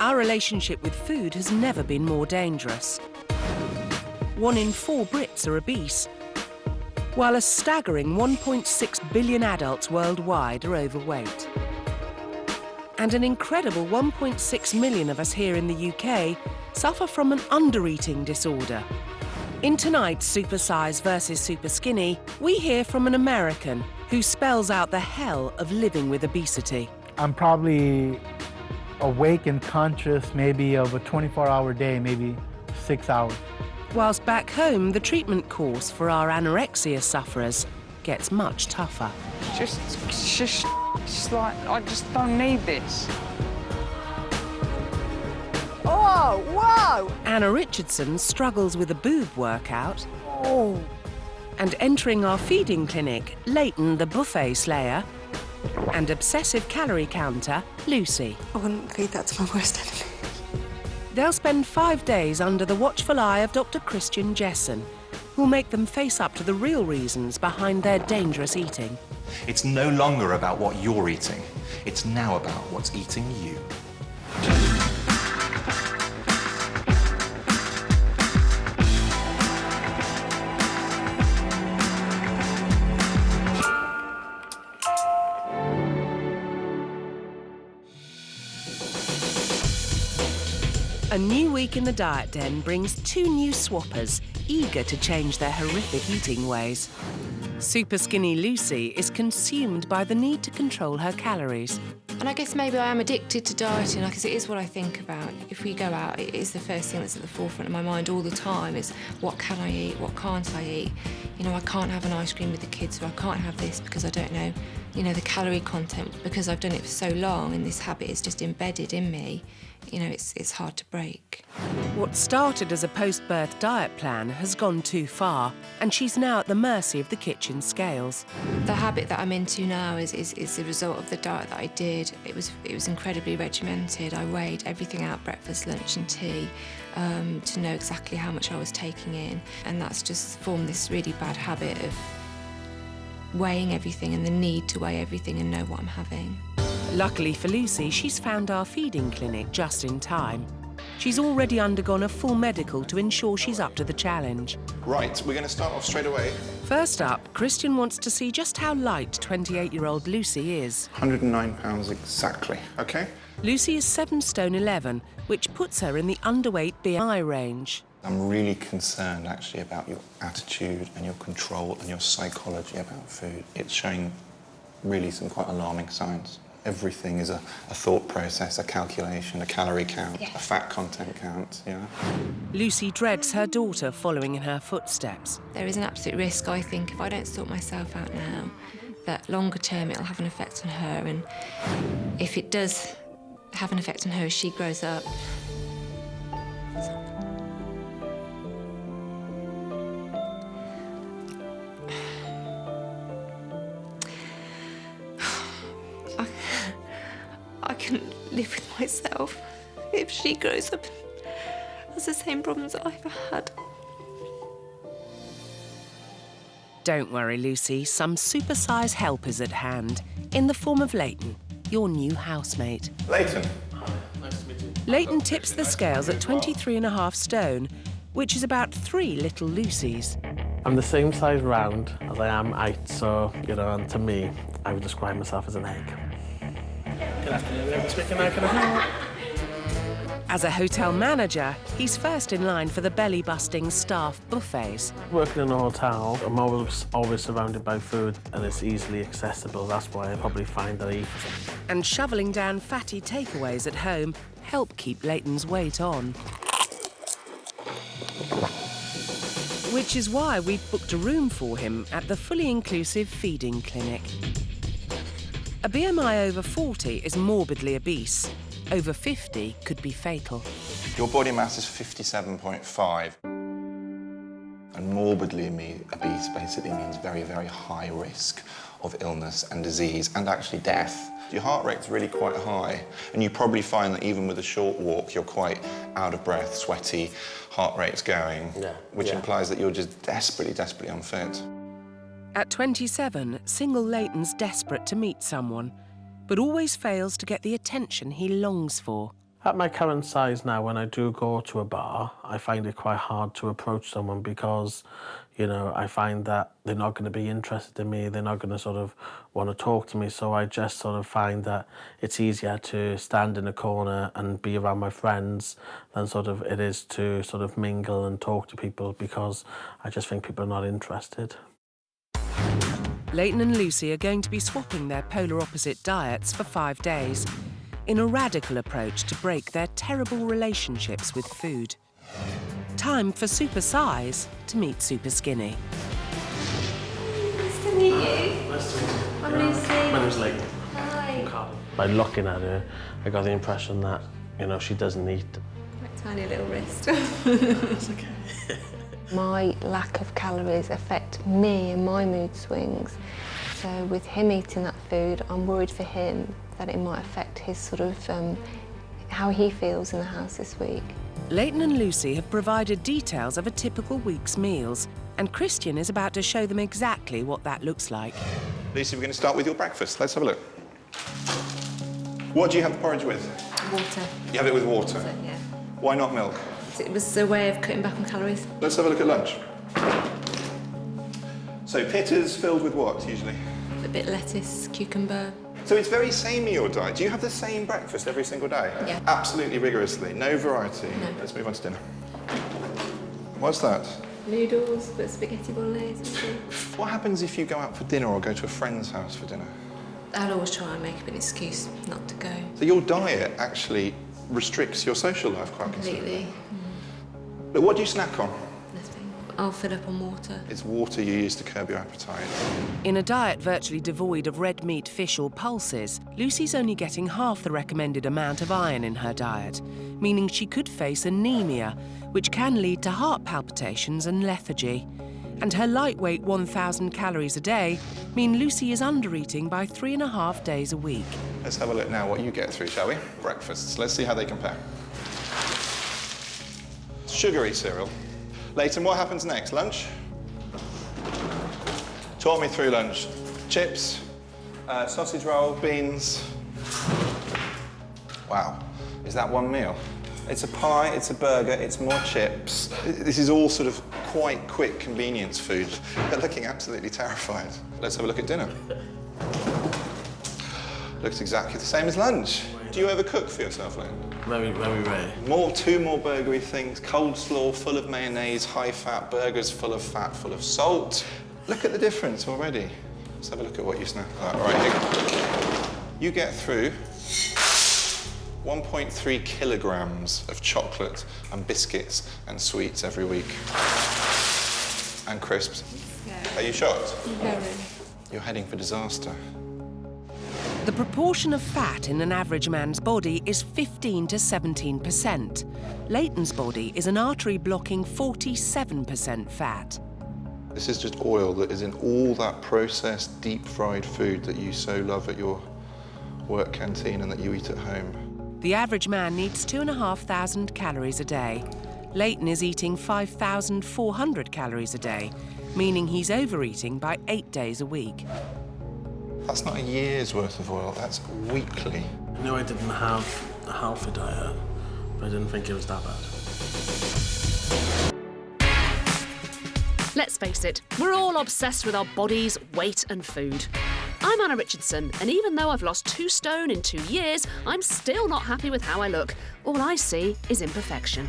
our relationship with food has never been more dangerous. 1 in 4 Brits are obese, while a staggering 1.6 billion adults worldwide are overweight. And an incredible 1.6 million of us here in the UK suffer from an under-eating disorder. In tonight's Supersize versus Superskinny, we hear from an American who spells out the hell of living with obesity. I'm probably awake and conscious maybe of a 24-hour day, maybe 6 hours. Whilst back home, the treatment course for our anorexia sufferers gets much tougher. Just like, I just don't need this. Oh, whoa! Anna Richardson struggles with a boob workout. Oh. And entering our feeding clinic, Leighton the buffet slayer, and obsessive calorie counter, Lucy. I wouldn't feed that to my worst enemy. They'll spend 5 days under the watchful eye of Dr Christian Jessen, who'll make them face up to the real reasons behind their dangerous eating. It's no longer about what you're eating. It's now about what's eating you. A new week in the diet den brings 2 new swappers, eager to change their horrific eating ways. Super skinny Lucy is consumed by the need to control her calories. And I guess maybe I am addicted to dieting, because it is what I think about. If we go out, it is the first thing that's at the forefront of my mind all the time, is what can I eat, what can't I eat? You know, I can't have an ice cream with the kids, or I can't have this because I don't know, you know, the calorie content. Because I've done it for so long and this habit is just embedded in me, you know, it's hard to break. What started as a post-birth diet plan has gone too far, and she's now at the mercy of the kitchen scales. The habit that I'm into now is the result of the diet that I did. It was incredibly regimented. I weighed everything out, breakfast, lunch and tea, to know exactly how much I was taking in. And that's just formed this really bad habit of weighing everything and the need to weigh everything and know what I'm having. Luckily for Lucy, she's found our feeding clinic just in time. She's already undergone a full medical to ensure she's up to the challenge. Right, we're going to start off straight away. First up, Christian wants to see just how light 28-year-old Lucy is. 109 pounds exactly, OK? Lucy is 7 stone 11, which puts her in the underweight BMI range. I'm really concerned, actually, about your attitude and your control and your psychology about food. It's showing really some quite alarming signs. Everything is a thought process, a calculation, a calorie count, a fat content count, yeah? Lucy dreads her daughter following in her footsteps. There is an absolute risk, I think, if I don't sort myself out now, that longer term it'll have an effect on her, and if it does have an effect on her as she grows up, I couldn't live with myself if she grows up and has the same problems that I've had. Don't worry, Lucy, some supersize help is at hand, in the form of Leighton, your new housemate. Leighton. Nice to meet you. Leighton tips the scales at 23.5 stone, which is about 3 little Lucys. I'm the same size round as I am height, so, you know, and to me, I would describe myself as an egg. Good afternoon, Edward speaking. How can I help? As a hotel manager, he's first in line for the belly-busting staff buffets. Working in a hotel, I'm always surrounded by food and it's easily accessible. That's why I probably find that I eat. And shoveling down fatty takeaways at home help keep Leighton's weight on. Which is why we've booked a room for him at the fully inclusive feeding clinic. A BMI over 40 is morbidly obese. Over 50 could be fatal. Your body mass is 57.5. And morbidly obese basically means very, very high risk of illness and disease and actually death. Your heart rate's really quite high, and you probably find that even with a short walk, you're quite out of breath, sweaty, heart rate's going, which implies that you're just desperately, desperately unfit. At 27, single Leighton's desperate to meet someone, but always fails to get the attention he longs for. At my current size now, when I do go to a bar, I find it quite hard to approach someone because, you know, I find that they're not going to be interested in me, they're not going to sort of want to talk to me, so I just sort of find that it's easier to stand in a corner and be around my friends than sort of it is to sort of mingle and talk to people because I just think people are not interested. Leighton and Lucy are going to be swapping their polar opposite diets for 5 days in a radical approach to break their terrible relationships with food. Time for Supersize to meet Superskinny. Nice to meet you. Nice to meet you. I'm Lucy. My name's Leighton. Hi. By looking at her, I got the impression that, you know, she doesn't eat. Quite tiny little wrist. It's okay. My lack of calories affect me and my mood swings. So with him eating that food, I'm worried for him that it might affect his sort of, how he feels in the house this week. Leighton and Lucy have provided details of a typical week's meals, and Christian is about to show them exactly what that looks like. Lucy, we're going to start with your breakfast. Let's have a look. What do you have the porridge with? Water. You have it with water? So, yeah. Why not milk? It was a way of cutting back on calories. Let's have a look at lunch. So pittas filled with what, usually? A bit lettuce, cucumber. So it's very samey, your diet. Do you have the same breakfast every single day? Yeah. Absolutely rigorously, no variety? No. Let's move on to dinner. What's that? Noodles, but spaghetti bolognese. What happens if you go out for dinner or go to a friend's house for dinner? I'll always try and make up an excuse not to go. So your diet actually restricts your social life quite considerably. Completely. But what do you snack on? Nothing. I'll fill up on water. It's water you use to curb your appetite. In a diet virtually devoid of red meat, fish or pulses, Lucy's only getting half the recommended amount of iron in her diet, meaning she could face anemia, which can lead to heart palpitations and lethargy. And her lightweight 1,000 calories a day mean Lucy is under-eating by 3.5 days a week. Let's have a look now what you get through, shall we? Breakfasts. Let's see how they compare. Sugary cereal. Leighton, what happens next? Lunch? Talk me through lunch. Chips, sausage roll, beans. Wow, is that one meal? It's a pie, it's a burger, it's more chips. This is all sort of quite quick convenience food. They're looking absolutely terrified. Let's have a look at dinner. Looks exactly the same as lunch. Do you ever cook for yourself, Leighton? Very, very rare. Two more burgery things. Coleslaw full of mayonnaise, high fat, burgers full of fat, full of salt. Look at the difference already. Let's have a look at what you snack. All right, you get through 1.3 kilograms of chocolate and biscuits and sweets every week. And crisps. Yeah. Are you shocked? Very. You're heading for disaster. The proportion of fat in an average man's body is 15 to 17%. Leighton's body is an artery-blocking 47% fat. This is just oil that is in all that processed, deep-fried food that you so love at your work canteen and that you eat at home. The average man needs 2,500 calories a day. Leighton is eating 5,400 calories a day, meaning he's overeating by 8 days a week. That's not a year's worth of oil, that's weekly. I knew I didn't have a healthy diet, but I didn't think it was that bad. Let's face it, we're all obsessed with our bodies, weight and food. I'm Anna Richardson, and even though I've lost 2 stone in 2 years, I'm still not happy with how I look. All I see is imperfection.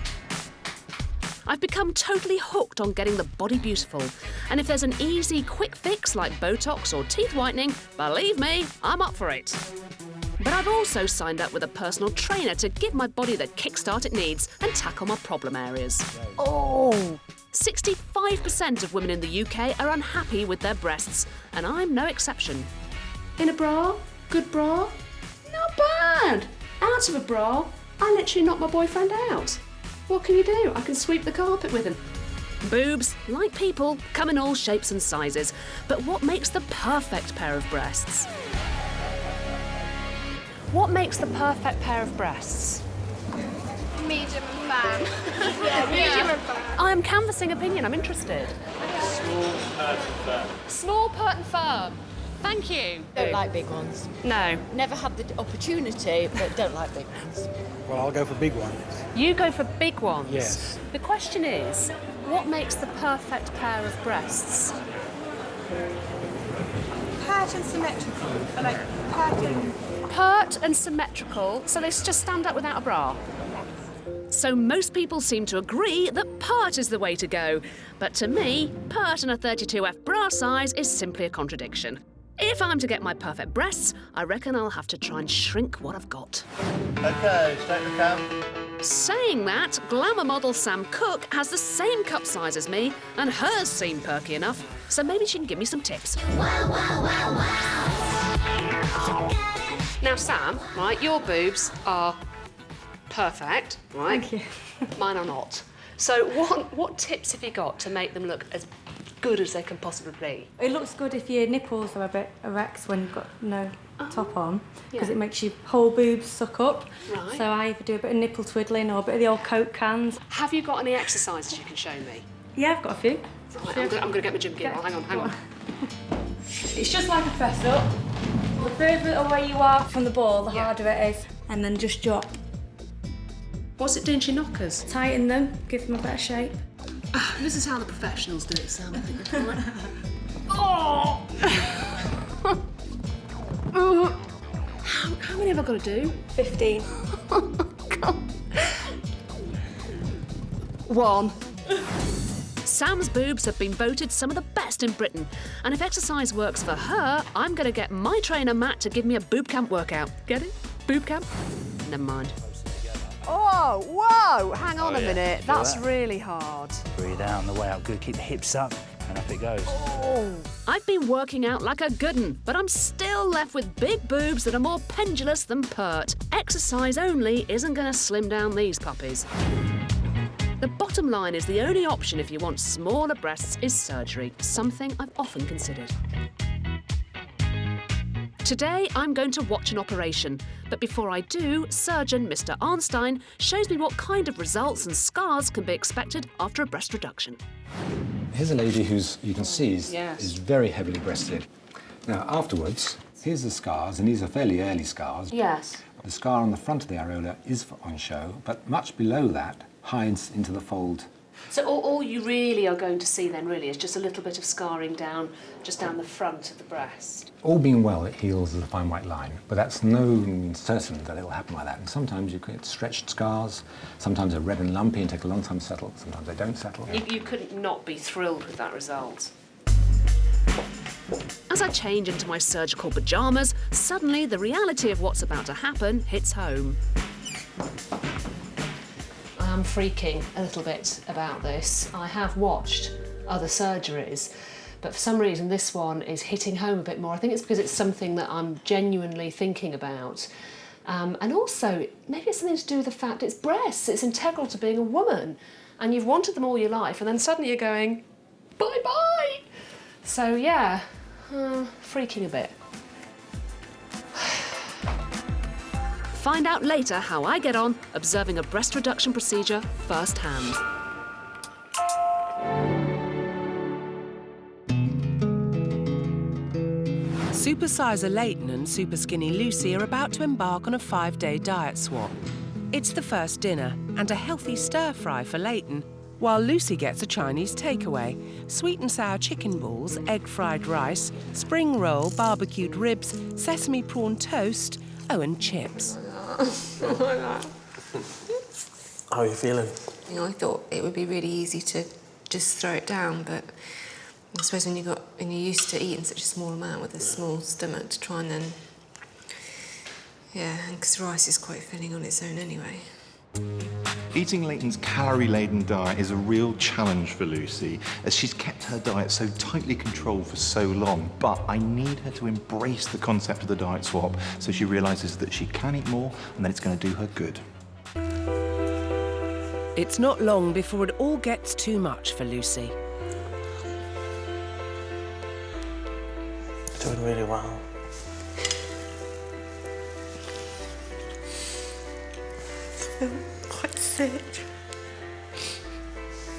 I've become totally hooked on getting the body beautiful, and if there's an easy, quick fix like Botox or teeth whitening, believe me, I'm up for it. But I've also signed up with a personal trainer to give my body the kickstart it needs and tackle my problem areas. Oh! 65% of women in the UK are unhappy with their breasts, and I'm no exception. In a bra? Good bra? Not bad! Out of a bra? I literally knocked my boyfriend out. What can you do? I can sweep the carpet with him. Boobs, like people, come in all shapes and sizes. But what makes the perfect pair of breasts? What makes the perfect pair of breasts? Medium and firm. Yeah, medium and firm. I am canvassing opinion, I'm interested. Small, pert and firm. Small, pert and firm. Thank you. Don't like big ones. No. Never had the opportunity, but don't like big ones. Well, I'll go for big ones. You go for big ones? Yes. The question is, what makes the perfect pair of breasts? Pert and symmetrical. Like, pert and... Pert and symmetrical, so they just stand up without a bra? So most people seem to agree that pert is the way to go. But to me, pert and a 32F bra size is simply a contradiction. If I'm to get my perfect breasts, I reckon I'll have to try and shrink what I've got. OK, straight to count. Saying that, glamour model Sam Cooke has the same cup size as me, and hers seem perky enough, so maybe she can give me some tips. Wow, wow, wow, wow. Now, Sam, right, your boobs are perfect, right? Thank you. Mine are not. So what tips have you got to make them look as good as they can possibly be? It looks good if your nipples are a bit erect when you've got no top on, because yeah. it makes your whole boobs suck up. Right. So I either do a bit of nipple twiddling or a bit of the old Coke cans. Have you got any exercises you can show me? Yeah, I've got a few. Right, I'm going to get my gym gear on. Hang on. It's just like a press up. The further away you are from the ball, the harder it is. And then just drop. What's it doing to your knockers? Tighten them, give them a better shape. This is how the professionals do it, Sam. I think you're right. Oh! How many have I got to do? 15. God. 1. Sam's boobs have been voted some of the best in Britain, and if exercise works for her, I'm going to get my trainer Matt to give me a boob camp workout. Get it? Boob camp? Never mind. Oh, whoa! Hang on a minute. That's really hard. Breathe out on the way out. Good. Keep the hips up and up it goes. Oh. I've been working out like a good 'un, but I'm still left with big boobs that are more pendulous than pert. Exercise only isn't going to slim down these puppies. The bottom line is the only option if you want smaller breasts is surgery, something I've often considered. Today, I'm going to watch an operation, but before I do, surgeon Mr. Arnstein shows me what kind of results and scars can be expected after a breast reduction. Here's a lady who's, you can see, is very heavily breasted. Now, afterwards, here's the scars, and these are fairly early scars. Yes. The scar on the front of the areola is on show, but much below that hides into the fold. So all you really are going to see then really is just a little bit of scarring just down the front of the breast. All being well, it heals as a fine white line, but that's no means certain that it'll happen like that. And sometimes you get stretched scars, sometimes they're red and lumpy and take a long time to settle, sometimes they don't settle. You couldn't not be thrilled with that result. As I change into my surgical pyjamas, suddenly the reality of what's about to happen hits home. I'm freaking a little bit about this. I have watched other surgeries, but for some reason this one is hitting home a bit more. I think it's because it's something that I'm genuinely thinking about. And also, maybe it's something to do with the fact it's breasts. It's integral to being a woman. And you've wanted them all your life, and then suddenly you're going, bye-bye. So, yeah, freaking a bit. Find out later how I get on observing a breast reduction procedure firsthand. Supersizer Leighton and Superskinny Lucy are about to embark on a 5-day diet swap. It's the first dinner and a healthy stir-fry for Leighton, while Lucy gets a Chinese takeaway, sweet and sour chicken balls, egg-fried rice, spring roll, barbecued ribs, sesame prawn toast, and chips. How are you feeling? You know, I thought it would be really easy to just throw it down, but I suppose when you're used to eating such a small amount with a small stomach, to try and then, and because rice is quite filling on its own anyway. Eating Leighton's calorie-laden diet is a real challenge for Lucy, as she's kept her diet so tightly controlled for so long. But I need her to embrace the concept of the diet swap so she realises that she can eat more and that it's going to do her good. It's not long before it all gets too much for Lucy. Doing really well. I'm quite sick.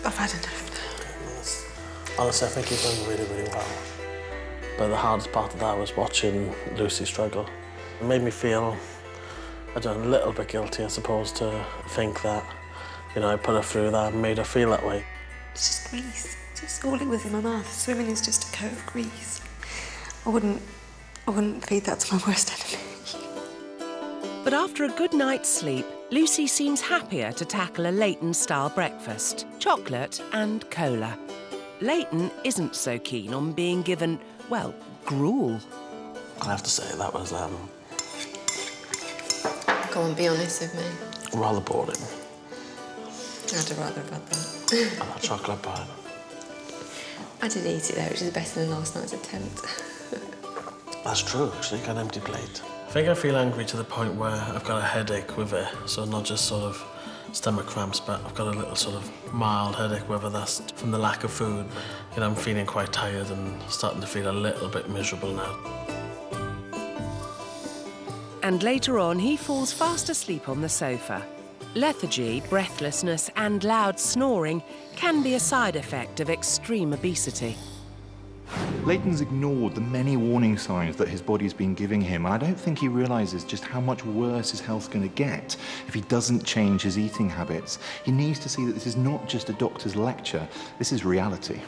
I've had enough. Honestly, I think you've done really, really well. But the hardest part of that was watching Lucy struggle. It made me feel, I don't know, a little bit guilty, I suppose, to think that, you know, I put her through that and made her feel that way. It's just grease. Just all it was in my mouth. Swimming is just a coat of grease. I wouldn't feed that to my worst enemy. But after a good night's sleep, Lucy seems happier to tackle a Leighton-style breakfast, chocolate and cola. Leighton isn't so keen on being given, well, gruel. I have to say, that was, Go on, be honest with me. rather boring. I'd have rather about that. And that chocolate pie. I did eat it though, which is better than last night's attempt. That's true, actually, got an empty plate. I think I feel angry to the point where I've got a headache with it, so not just sort of stomach cramps, but I've got a little sort of mild headache, whether that's from the lack of food. You know, I'm feeling quite tired and starting to feel a little bit miserable now. And later on, he falls fast asleep on the sofa. Lethargy, breathlessness and loud snoring can be a side effect of extreme obesity. Leighton's ignored the many warning signs that his body's been giving him, and I don't think he realises just how much worse his health's going to get if he doesn't change his eating habits. He needs to see that this is not just a doctor's lecture, this is reality.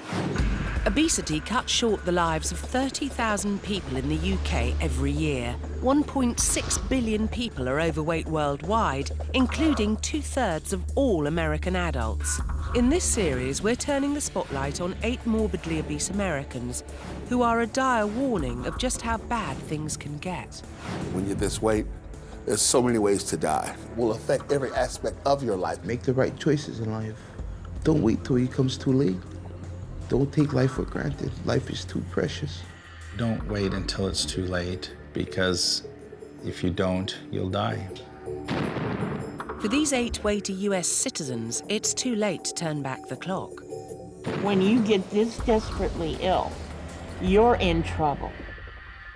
Obesity cuts short the lives of 30,000 people in the UK every year. 1.6 billion people are overweight worldwide, including 2/3 of all American adults. In this series, we're turning the spotlight on 8 morbidly obese Americans who are a dire warning of just how bad things can get. When you're this weight, there's so many ways to die. It will affect every aspect of your life. Make the right choices in life. Don't wait till it comes too late. Don't take life for granted. Life is too precious. Don't wait until it's too late, because if you don't, you'll die. For these 8 weighty US citizens, it's too late to turn back the clock. When you get this desperately ill, you're in trouble.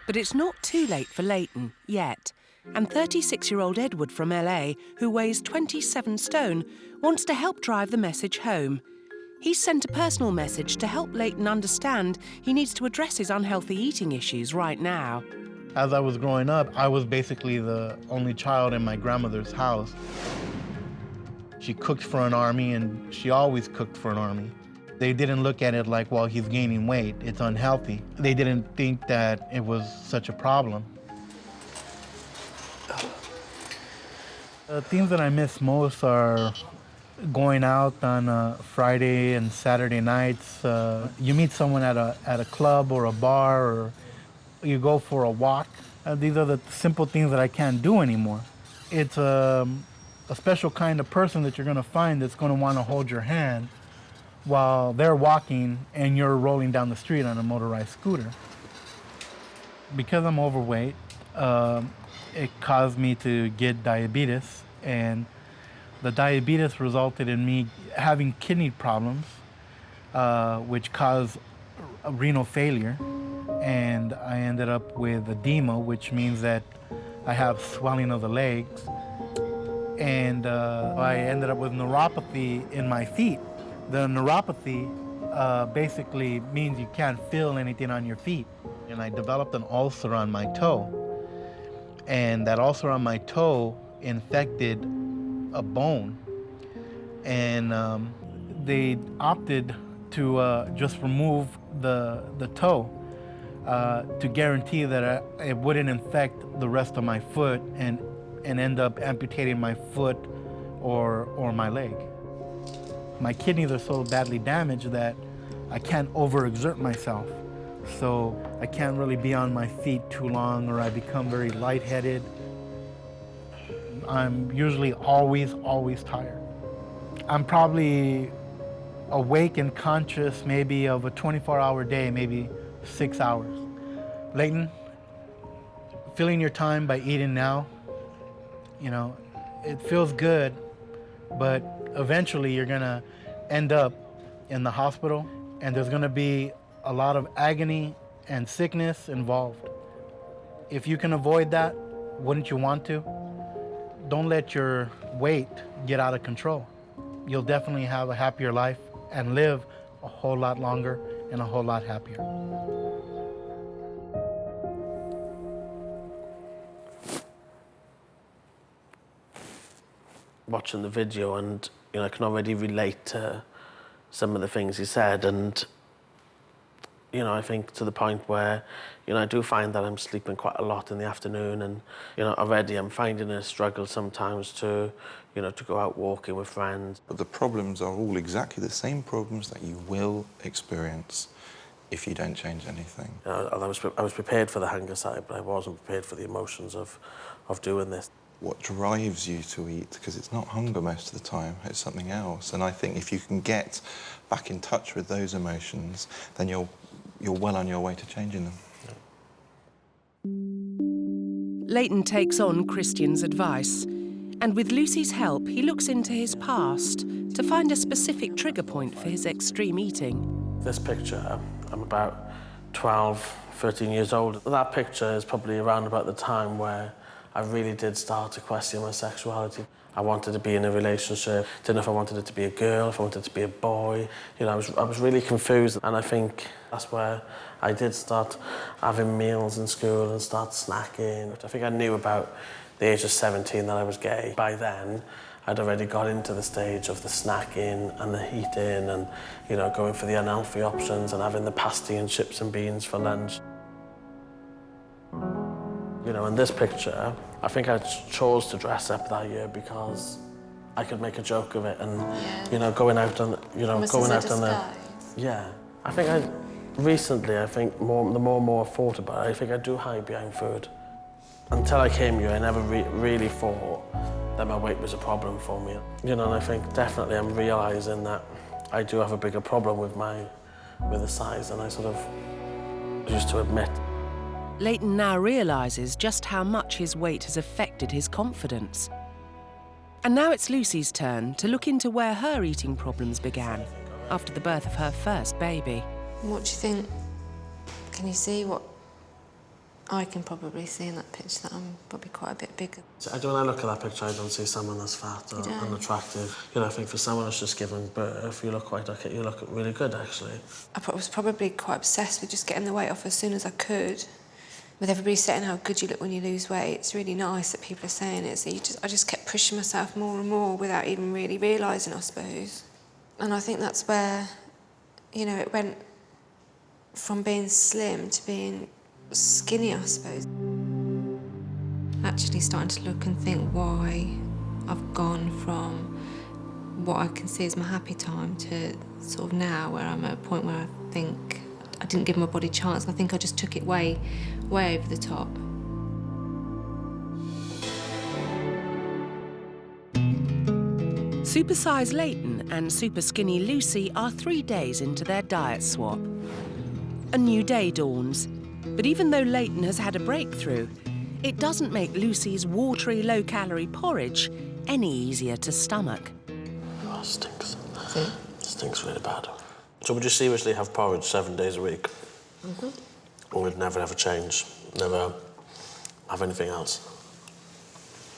But it's not too late for Leighton, yet. And 36-year-old Edward from LA, who weighs 27 stone, wants to help drive the message home. He's sent a personal message to help Leighton understand he needs to address his unhealthy eating issues right now. As I was growing up, I was basically the only child in my grandmother's house. She cooked for an army, and she always cooked for an army. They didn't look at it like, well, he's gaining weight, it's unhealthy. They didn't think that it was such a problem. The things that I miss most are going out on Friday and Saturday nights. You meet someone at a club or a bar, or you go for a walk. These are the simple things that I can't do anymore. It's a special kind of person that you're going to find that's going to want to hold your hand while they're walking and you're rolling down the street on a motorized scooter. Because I'm overweight, it caused me to get diabetes, and the diabetes resulted in me having kidney problems, which caused renal failure, and I ended up with edema, which means that I have swelling of the legs, and I ended up with neuropathy in my feet. The neuropathy basically means you can't feel anything on your feet, and I developed an ulcer on my toe, and that ulcer on my toe infected a bone, and they opted to just remove the toe to guarantee that it wouldn't infect the rest of my foot and end up amputating my foot or my leg. My kidneys are so badly damaged that I can't overexert myself, so I can't really be on my feet too long, or I become very lightheaded. I'm usually always tired. I'm probably awake and conscious maybe of a 24-hour day, maybe 6 hours. Leighton, filling your time by eating now, you know, it feels good, but eventually you're gonna end up in the hospital, and there's gonna be a lot of agony and sickness involved. If you can avoid that, wouldn't you want to? Don't let your weight get out of control. You'll definitely have a happier life and live a whole lot longer and a whole lot happier. watching the video, and you know, I can already relate to some of the things he said, and you know, I think to the point where, you know, I do find that I'm sleeping quite a lot in the afternoon, and you know, already I'm finding it a struggle sometimes to, you know, to go out walking with friends. But the problems are all exactly the same problems that you will experience if you don't change anything. You know, I was prepared for the hunger side, but I wasn't prepared for the emotions of doing this. What drives you to eat, because it's not hunger most of the time, it's something else. And I think if you can get back in touch with those emotions, then you're well on your way to changing them. Leighton takes on Christian's advice, and with Lucy's help, he looks into his past to find a specific trigger point for his extreme eating. This picture, I'm about 12, 13 years old. That picture is probably around about the time where I really did start to question my sexuality. I wanted to be in a relationship, didn't know if I wanted it to be a girl, if I wanted it to be a boy. You know, I was really confused, and I think that's where I did start having meals in school and start snacking. I think I knew about the age of 17 that I was gay. By then, I'd already got into the stage of the snacking and the eating and, you know, going for the unhealthy options and having the pasty and chips and beans for lunch. You know, in this picture, I think I chose to dress up that year because I could make a joke of it, and you know, going out on, you know, going out on the, yeah. I think recently, I think the more and more I thought about it, I think I do hide behind food. Until I came here, I never really thought that my weight was a problem for me. You know, and I think definitely I'm realising that I do have a bigger problem with the size than I sort of used to admit. Leighton now realises just how much his weight has affected his confidence. And now it's Lucy's turn to look into where her eating problems began after the birth of her first baby. What do you think? Can you see what I can probably see in that picture, that I'm probably quite a bit bigger? So when I look at that picture, I don't see someone that's fat or unattractive. You know, I think for someone that's just given birth, you look quite okay. You look really good, actually. I was probably quite obsessed with just getting the weight off as soon as I could. With everybody saying how good you look when you lose weight, it's really nice that people are saying it. So I just kept pushing myself more and more without even really realising, I suppose. And I think that's where, you know, it went from being slim to being skinny, I suppose. Actually starting to look and think why I've gone from what I can see as my happy time to sort of now where I'm at a point where I think I didn't give my body a chance. I think I just took it way over the top. Supersize Leighton and Superskinny Lucy are 3 days into their diet swap. A new day dawns, but even though Leighton has had a breakthrough, it doesn't make Lucy's watery, low-calorie porridge any easier to stomach. Oh, it stinks. It stinks really bad. So would you seriously have porridge 7 days a week? Mm-hmm. Or would never ever change? Never have anything else?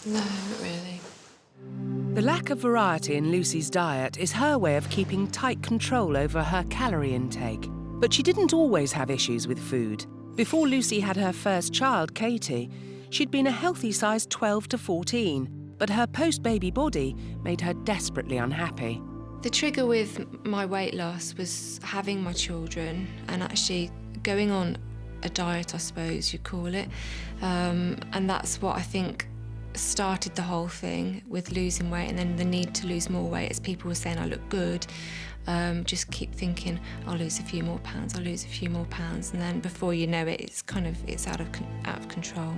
No, not really. The lack of variety in Lucy's diet is her way of keeping tight control over her calorie intake. But she didn't always have issues with food. Before Lucy had her first child, Katie, she'd been a healthy size 12 to 14, but her post-baby body made her desperately unhappy. The trigger with my weight loss was having my children and actually going on a diet, I suppose you'd call it. And that's what I think started the whole thing with losing weight, and then the need to lose more weight as people were saying I look good. Just keep thinking, I'll lose a few more pounds, I'll lose a few more pounds. And then before you know it, it's out of control.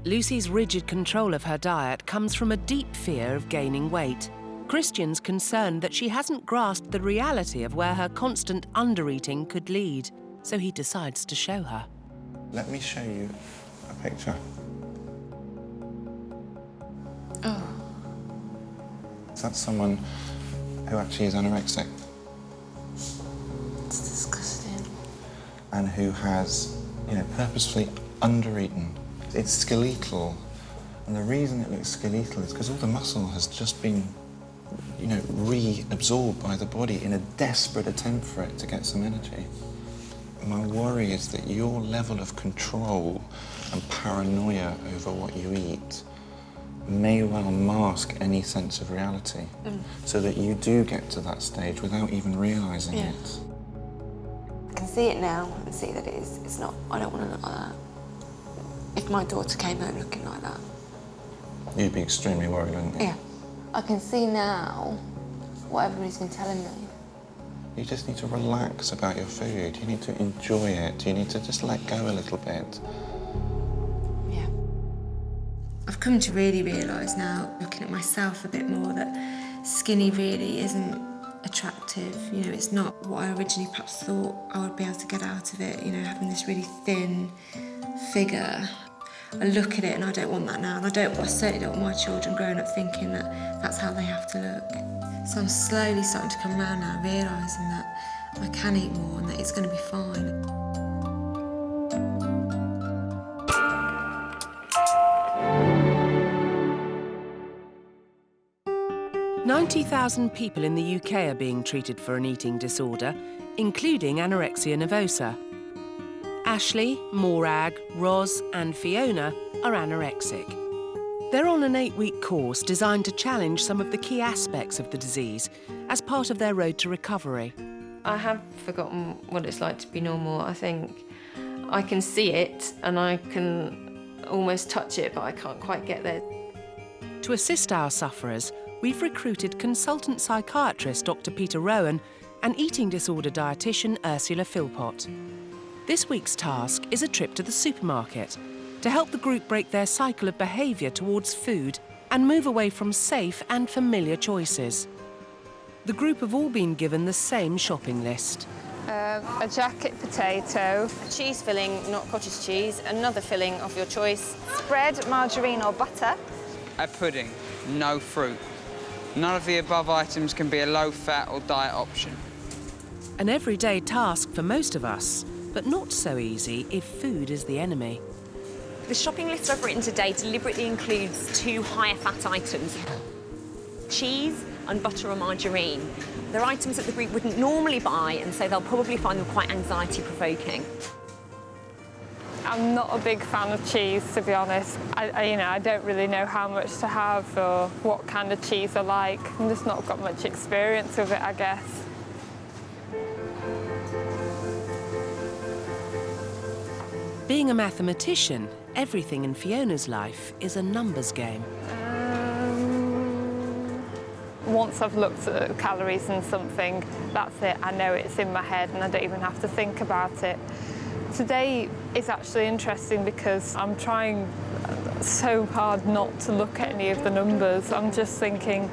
Lucy's rigid control of her diet comes from a deep fear of gaining weight. Christian's concerned that she hasn't grasped the reality of where her constant undereating could lead, so he decides to show her. Let me show you a picture. Oh. That's someone who actually is anorexic. It's disgusting. And who has, you know, purposefully undereaten. It's skeletal, and the reason it looks skeletal is because all the muscle has just been, you know, reabsorbed by the body in a desperate attempt for it to get some energy. My worry is that your level of control and paranoia over what you eat may well mask any sense of reality, so that you do get to that stage without even realising it. I can see it now and see that it's not, I don't want to look like that. If my daughter came home looking like that. You'd be extremely worried, wouldn't you? Yeah. I can see now what everybody's been telling me. You just need to relax about your food. You need to enjoy it. You need to just let go a little bit. Yeah. I've come to really realise now, looking at myself a bit more, that skinny really isn't attractive. You know, it's not what I originally perhaps thought I would be able to get out of it, you know, having this really thin figure. I look at it and I don't want that now, and I certainly don't want my children growing up thinking that that's how they have to look. So I'm slowly starting to come around now, realising that I can eat more and that it's going to be fine. "90,000 people in the UK are being treated for an eating disorder, including anorexia nervosa. Ashley, Morag, Roz and Fiona are anorexic. They're on an 8-week course designed to challenge some of the key aspects of the disease as part of their road to recovery. I have forgotten what it's like to be normal. I think I can see it and I can almost touch it, but I can't quite get there. To assist our sufferers, we've recruited consultant psychiatrist Dr Peter Rowan and eating disorder dietitian Ursula Philpott. This week's task is a trip to the supermarket to help the group break their cycle of behaviour towards food and move away from safe and familiar choices. The group have all been given the same shopping list. A jacket potato. A cheese filling, not cottage cheese. Another filling of your choice. Spread, margarine or butter. A pudding, no fruit. None of the above items can be a low-fat or diet option. An everyday task for most of us, but not so easy if food is the enemy. The shopping list I've written today deliberately includes 2 higher fat items: cheese and butter or margarine. They're items that the group wouldn't normally buy, and so they'll probably find them quite anxiety-provoking. I'm not a big fan of cheese, to be honest. I don't really know how much to have or what kind of cheese I like. I've just not got much experience with it, I guess. Being a mathematician, everything in Fiona's life is a numbers game. Once I've looked at the calories and something, that's it. I know it's in my head and I don't even have to think about it. Today is actually interesting because I'm trying so hard not to look at any of the numbers. I'm just thinking,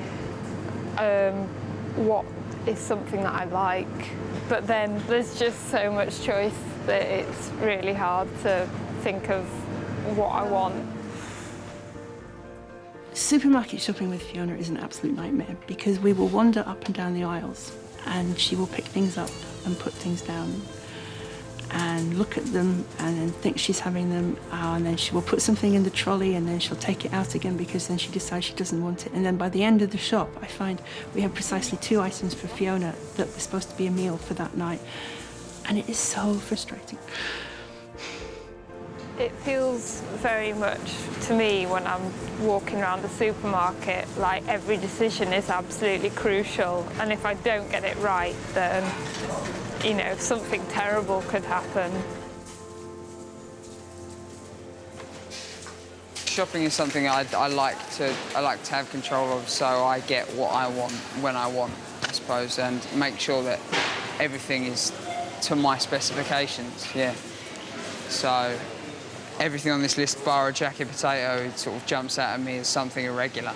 what is something that I like? But then there's just so much choice that it's really hard to think of what I want. Supermarket shopping with Fiona is an absolute nightmare because we will wander up and down the aisles and she will pick things up and put things down and look at them and then think she's having them, and then she will put something in the trolley and then she'll take it out again because then she decides she doesn't want it. And then by the end of the shop, I find we have precisely 2 items for Fiona that were supposed to be a meal for that night. And it is so frustrating. It feels very much to me when I'm walking around the supermarket like every decision is absolutely crucial, and if I don't get it right, then, you know, something terrible could happen. Shopping is something I like to have control of, so I get what I want when I want, I suppose, and make sure that everything is to my specifications, yeah. So everything on this list, bar a jacket potato, it sort of jumps out at me as something irregular.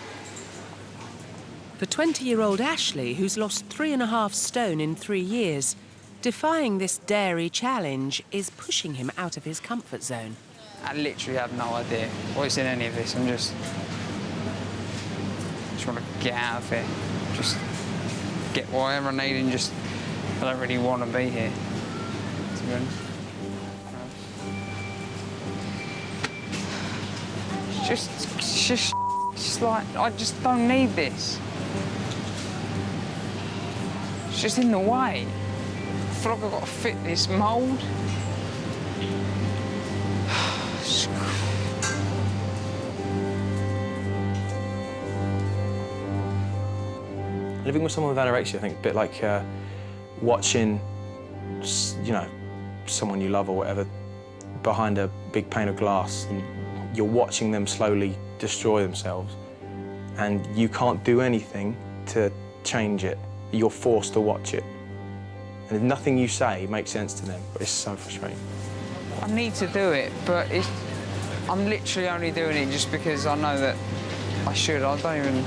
For 20-year-old Ashley, who's lost 3.5 stone in 3 years, defying this dairy challenge is pushing him out of his comfort zone. I literally have no idea what's in any of this. I just want to get out of here. Just get whatever I need and just, I don't really want to be here, to be honest. It's just like, I just don't need this. It's just in the way. I feel like I've got to fit this mould. Living with someone with anorexia, I think, a bit like watching, you know, someone you love or whatever behind a big pane of glass, and you're watching them slowly destroy themselves, and you can't do anything to change it. You're forced to watch it. And nothing you say makes sense to them, but it's so frustrating. I need to do it, but I'm literally only doing it just because I know that I should. I don't even...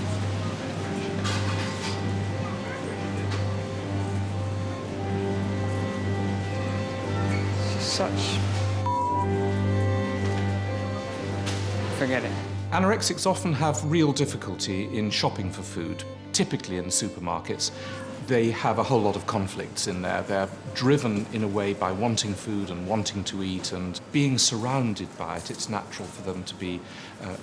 Such... Forget it. Anorexics often have real difficulty in shopping for food, typically in supermarkets. They have a whole lot of conflicts in there. They're driven in a way by wanting food and wanting to eat, and being surrounded by it, it's natural for them to be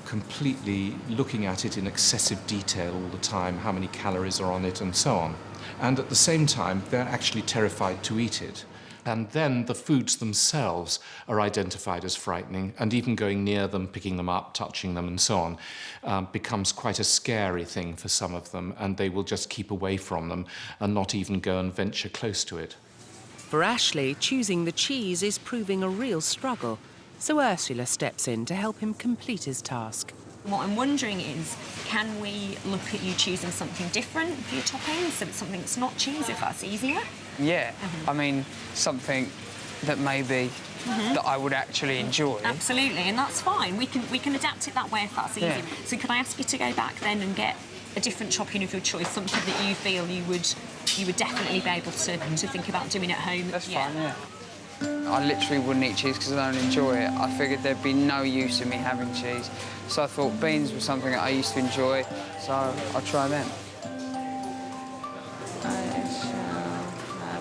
completely looking at it in excessive detail all the time, how many calories are on it and so on. And at the same time, they're actually terrified to eat it. And then the foods themselves are identified as frightening, and even going near them, picking them up, touching them and so on, becomes quite a scary thing for some of them, and they will just keep away from them and not even go and venture close to it. For Ashley, choosing the cheese is proving a real struggle, so Ursula steps in to help him complete his task. What I'm wondering is, can we look at you choosing something different for your toppings, so it's something that's not cheese, if that's easier? Yeah, I mean, something that maybe that I would actually enjoy. Absolutely, and that's fine. We can adapt it that way if that's easier. Yeah. So could I ask you to go back then and get a different topping of your choice, something that you feel you would definitely be able to think about doing at home? That's fine, yeah. I literally wouldn't eat cheese because I don't enjoy it. I figured there'd be no use in me having cheese. So I thought beans was something that I used to enjoy, so I'll try them.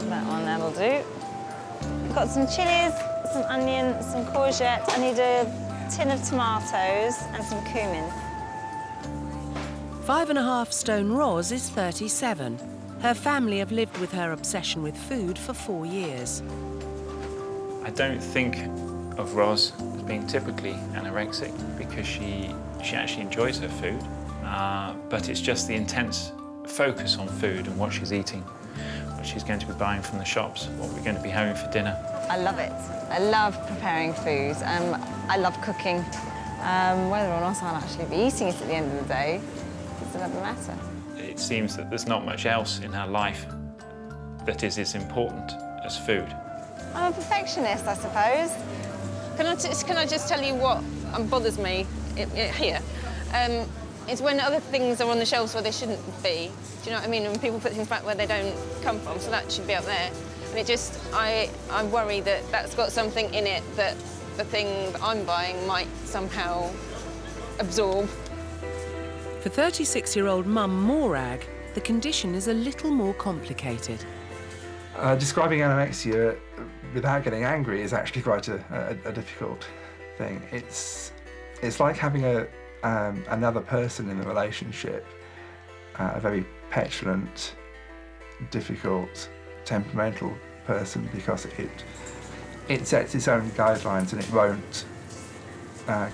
That one, that'll do. I've got some chilies, some onion, some courgette. I need a tin of tomatoes and some cumin. 5.5 stone Roz is 37. Her family have lived with her obsession with food for 4 years. I don't think of Roz as being typically anorexic because she actually enjoys her food, but it's just the intense focus on food and what she's eating, what she's going to be buying from the shops, what we're going to be having for dinner. I love it. I love preparing food. I love cooking. Whether or not I'll actually be eating it at the end of the day, it's another matter. It seems that there's not much else in her life that is as important as food. I'm a perfectionist, I suppose. Can I just tell you what bothers me here? It's when other things are on the shelves where they shouldn't be. Do you know what I mean? When people put things back where they don't come from, so that should be up there. And it just, I worry that that's got something in it that the thing that I'm buying might somehow absorb. For 36-year-old mum Morag, the condition is a little more complicated. Describing anorexia without getting angry is actually quite a difficult thing. It's like having another person in the relationship, a very petulant, difficult, temperamental person, because it sets its own guidelines and it won't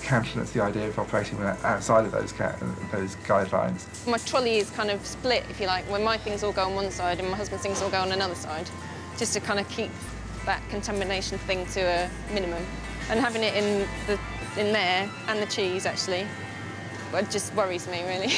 countenance the idea of operating outside of those guidelines. My trolley is kind of split, if you like, where my things all go on one side and my husband's things all go on another side, just to kind of keep that contamination thing to a minimum. And having it in there, and the cheese, actually, it just worries me, really.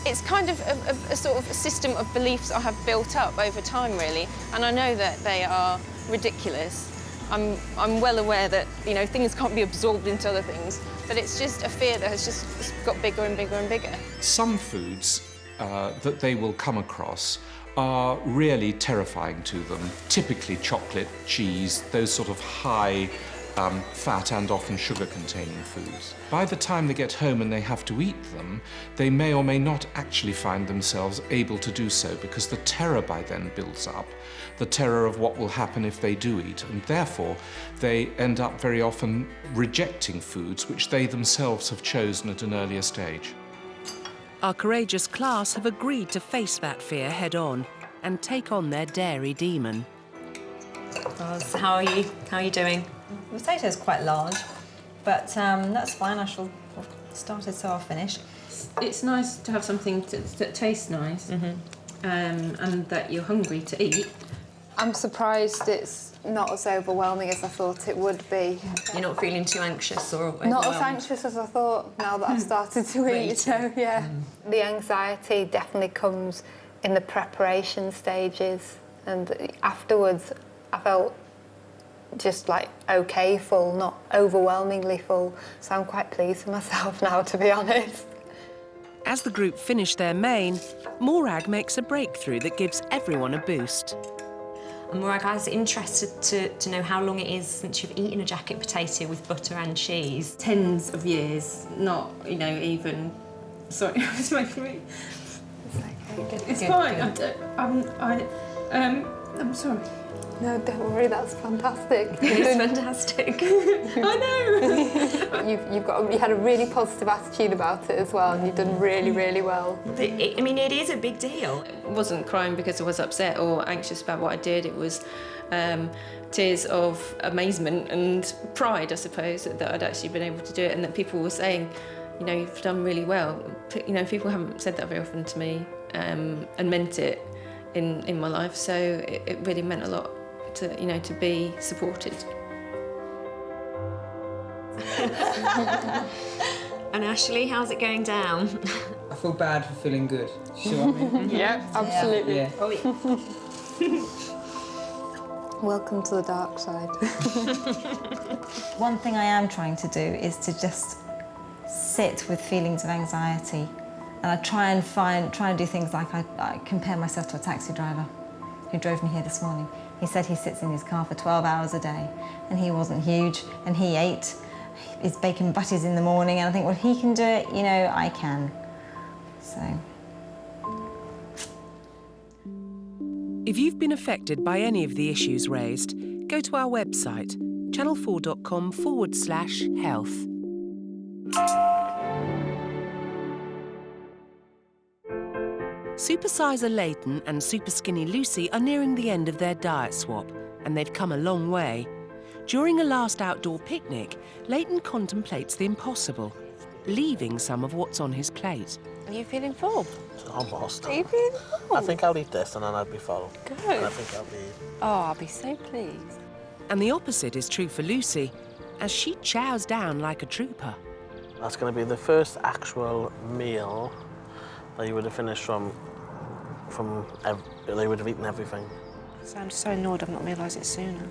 It's kind of a sort of a system of beliefs I have built up over time, really, and I know that they are ridiculous. I'm well aware that, you know, things can't be absorbed into other things, but it's just a fear that has just got bigger and bigger and bigger. Some foods that they will come across are really terrifying to them. Typically chocolate, cheese, those sort of high fat and often sugar-containing foods. By the time they get home and they have to eat them, they may or may not actually find themselves able to do so, because the terror by then builds up, the terror of what will happen if they do eat, and therefore they end up very often rejecting foods which they themselves have chosen at an earlier stage. Our courageous class have agreed to face that fear head-on and take on their dairy demon. Roz, how are you? How are you doing? The potato's quite large. But that's fine. I've started, so I'll finish. It's nice to have something that tastes nice, and that you're hungry to eat. I'm surprised it's not as overwhelming as I thought it would be. You're not feeling too anxious or overwhelmed? Not as anxious as I thought now that I've started to eat, so yeah. The anxiety definitely comes in the preparation stages, and afterwards I felt just like okay full, not overwhelmingly full, so I'm quite pleased with myself now, to be honest. As the group finish their main, Morag makes a breakthrough that gives everyone a boost. And Morag, I was interested to know how long it is since you've eaten a jacket potato with butter and cheese. Tens of years, not, you know, even... Sorry, it's making me... It's fine. I'm sorry. No, don't worry, that's fantastic. It's fantastic. I know. You had a really positive attitude about it as well, and you've done really, really well. I mean, it is a big deal. I wasn't crying because I was upset or anxious about what I did. It was tears of amazement and pride, I suppose, that I'd actually been able to do it, and that people were saying, you know, you've done really well. You know, people haven't said that very often to me, and meant it in my life. So it really meant a lot to, you know, to be supported. And Ashley, how's it going down? I feel bad for feeling good. You see what I mean? Yeah, absolutely. Yeah. Oh, yeah. Welcome to the dark side. One thing I am trying to do is to just sit with feelings of anxiety, and I try and do things like I compare myself to a taxi driver who drove me here this morning. He said he sits in his car for 12 hours a day, and he wasn't huge, and he ate his bacon butties in the morning, and I think, well, he can do it, you know, I can. So. If you've been affected by any of the issues raised, go to our website, channel4.com/health. Supersizer Leighton and Superskinny Lucy are nearing the end of their diet swap, and they've come a long way. During a last outdoor picnic, Leighton contemplates the impossible, leaving some of what's on his plate. Are you feeling full? Almost. Are you feeling full? I think I'll eat this and then I'll be full. Good. And I think I'll be... Oh, I'll be so pleased. And the opposite is true for Lucy, as she chows down like a trooper. That's going to be the first actual meal that you would have finished they would have eaten everything. So I'm just so annoyed I've not realised it sooner.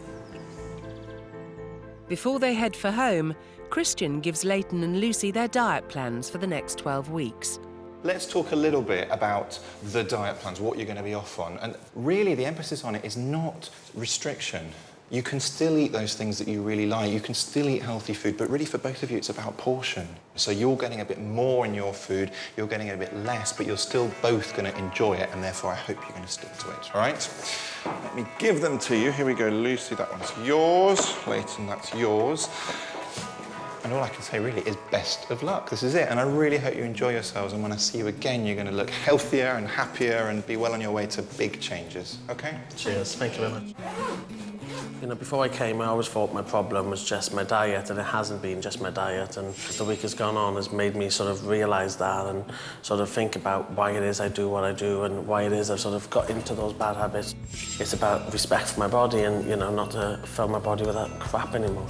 Before they head for home, Christian gives Leighton and Lucy their diet plans for the next 12 weeks. Let's talk a little bit about the diet plans, what you're going to be off on. And really, the emphasis on it is not restriction. You can still eat those things that you really like. You can still eat healthy food, but really for both of you, it's about portion. So you're getting a bit more in your food, you're getting a bit less, but you're still both going to enjoy it, and therefore I hope you're going to stick to it, all right? Let me give them to you. Here we go, Lucy, that one's yours. Leighton, that's yours. And all I can say really is best of luck. This is it, and I really hope you enjoy yourselves, and when I see you again, you're going to look healthier and happier and be well on your way to big changes, okay? Cheers, thank you very much. You know, before I came, I always thought my problem was just my diet, and it hasn't been just my diet. And as the week has gone on, has made me sort of realise that and sort of think about why it is I do what I do and why it is I've sort of got into those bad habits. It's about respect for my body and, you know, not to fill my body with that crap anymore.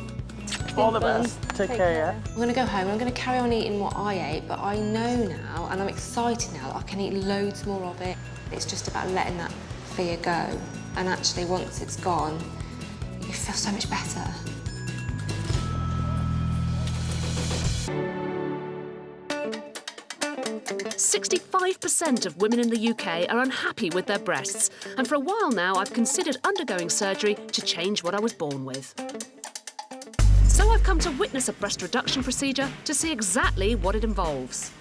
All the best. Take care, yeah? I'm going to go home and I'm going to carry on eating what I ate, but I know now, and I'm excited now, that I can eat loads more of it. It's just about letting that fear go. And actually, once it's gone, you feel so much better. "65% of women in the UK are unhappy with their breasts, and for a while now I've considered undergoing surgery to change what I was born with. So I've come to witness a breast reduction procedure to see exactly what it involves."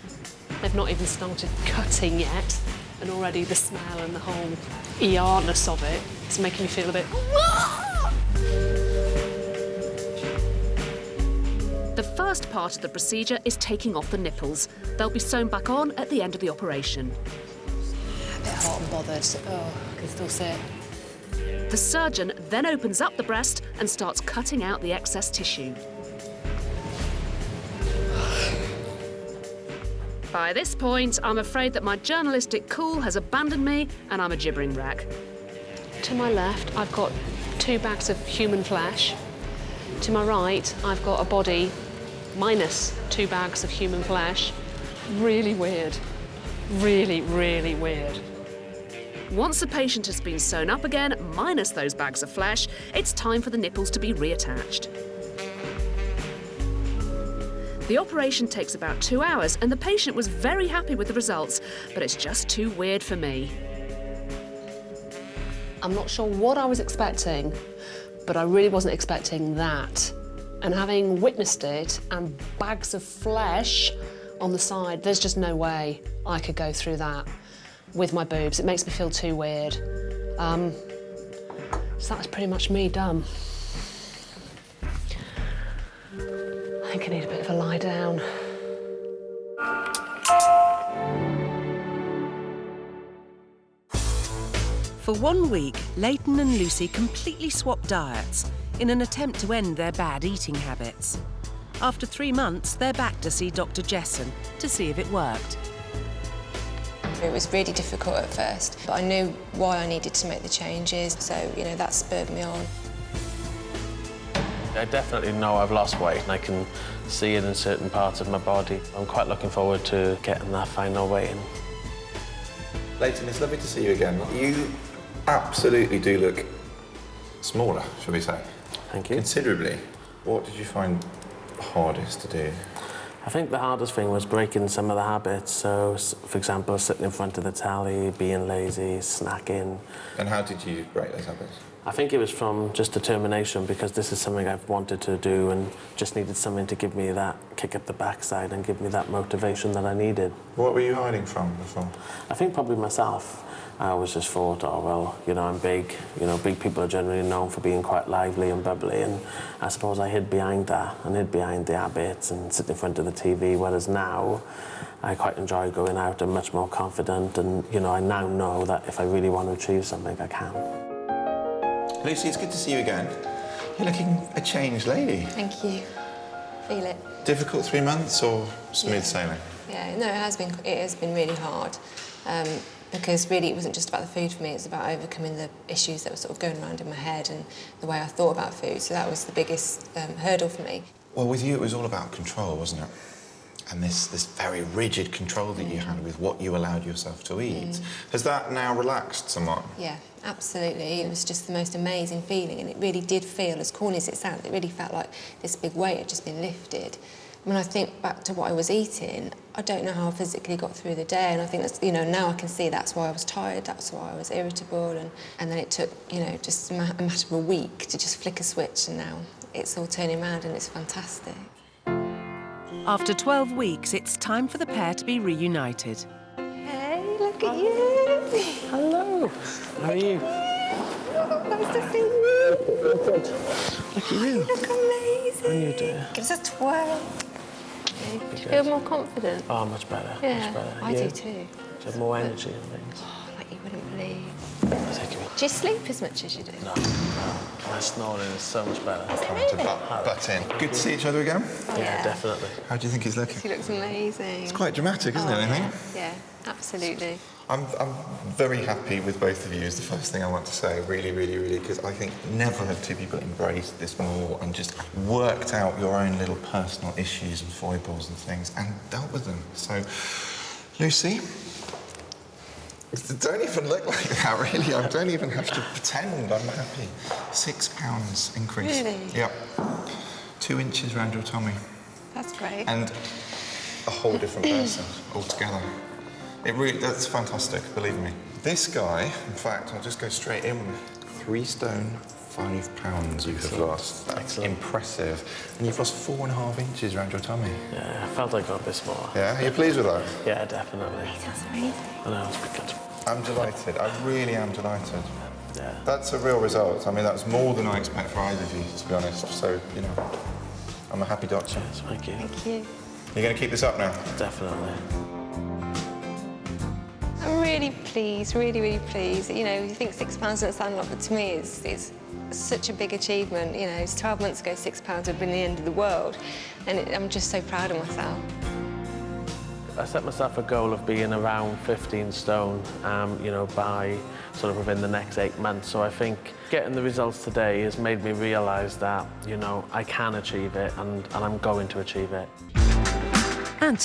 They've not even started cutting yet, and already the smell and the whole ER-ness of it is making me feel a bit... The first part of the procedure is taking off the nipples. They'll be sewn back on at the end of the operation. A bit hot and bothered. Oh, I can still see it. The surgeon then opens up the breast and starts cutting out the excess tissue. By this point, I'm afraid that my journalistic cool has abandoned me and I'm a gibbering wreck. To my left, I've got 2 bags of human flesh. To my right, I've got a body minus 2 bags of human flesh. Really weird. Really, really weird. Once the patient has been sewn up again, minus those bags of flesh, it's time for the nipples to be reattached. The operation takes about 2 hours and the patient was very happy with the results, but it's just too weird for me. I'm not sure what I was expecting, but I really wasn't expecting that. And having witnessed it and bags of flesh on the side, there's just no way I could go through that with my boobs. It makes me feel too weird. So that's pretty much me done. I think I need a bit of a lie down. For 1 week, Leighton and Lucy completely swapped diets in an attempt to end their bad eating habits. After 3 months, they're back to see Dr Jessen to see if it worked. It was really difficult at first, but I knew why I needed to make the changes, so, you know, that spurred me on. I definitely know I've lost weight and I can see it in certain parts of my body. I'm quite looking forward to getting that final weight in. Leighton, it's lovely to see you again. You absolutely do look smaller, shall we say. Thank you. Considerably. What did you find hardest to do? I think the hardest thing was breaking some of the habits. So, for example, sitting in front of the tally, being lazy, snacking. And how did you break those habits? I think it was from just determination, because this is something I've wanted to do and just needed something to give me that kick at the backside and give me that motivation that I needed. What were you hiding from before? I think probably myself. I always just thought, oh, well, you know, I'm big. You know, big people are generally known for being quite lively and bubbly, and I suppose I hid behind that and hid behind the habits and sitting in front of the TV, whereas now I quite enjoy going out and much more confident, and, you know, I now know that if I really want to achieve something, I can. Lucy, it's good to see you again. You're looking a changed lady. Thank you. Feel it. Difficult 3 months or smooth sailing? Yeah, no, it has been really hard. Because really it wasn't just about the food for me, it's about overcoming the issues that were sort of going around in my head and the way I thought about food. So that was the biggest hurdle for me. Well, with you, it was all about control, wasn't it? And this very rigid control that you had with what you allowed yourself to eat. Has that now relaxed somewhat? Yeah, absolutely. It was just the most amazing feeling, and it really did feel, as corny as it sounds, it really felt like this big weight had just been lifted. When I think back to what I was eating, I don't know how I physically got through the day, and I think that's, you know, now I can see that's why I was tired, that's why I was irritable, and then it took, you know, just a matter of a week to just flick a switch, and now it's all turning around and it's fantastic. After 12 weeks, it's time for the pair to be reunited. Hey, look at you! Hello! How are you? Nice to see you! Good. Look at you. You look amazing! How are you doing? Give us a twirl. Do you feel more confident? Oh, much better. Yeah, much better. I do too. Do you have more energy and things? Oh, like you wouldn't believe. Take me. Do you sleep as much as you do? No. My snoring is so much better. Time to butt in. Good to see each other again? Yeah, definitely. How do you think he's looking? He looks amazing. It's quite dramatic, isn't it, I think? Yeah, absolutely. I'm very happy with both of you, is the first thing I want to say, really, really, really, because I think never have two people embraced this more and just worked out your own little personal issues and foibles and things and dealt with them. So, Lucy, don't even look like that, really. I don't even have to pretend I'm happy. 6 pounds increase. Really? Yep. 2 inches around your tummy. That's great. And a whole different person altogether. It really, that's fantastic, believe me. This guy, in fact, I'll just go straight in with 3 stone, 5 pounds you have lost. That's impressive. And you've lost 4.5 inches around your tummy. Yeah, I felt I got this more. Yeah, are you pleased with that? Yeah, definitely. That's amazing. I know, it's pretty good. I'm delighted. I really am delighted. Yeah. That's a real result. I mean, that's more than I expect for either of you, to be honest. So, you know, I'm a happy doctor. Cheers, thank you. Thank you. You're going to keep this up now? Definitely. I'm really pleased, really, really pleased. You know, you think £6 doesn't sound a lot, but to me it's such a big achievement. You know, it's 12 months ago, £6 would have been the end of the world. And I'm just so proud of myself. I set myself a goal of being around 15 stone, you know, by sort of within the next 8 months. So I think getting the results today has made me realise that, you know, I can achieve it and I'm going to achieve it. And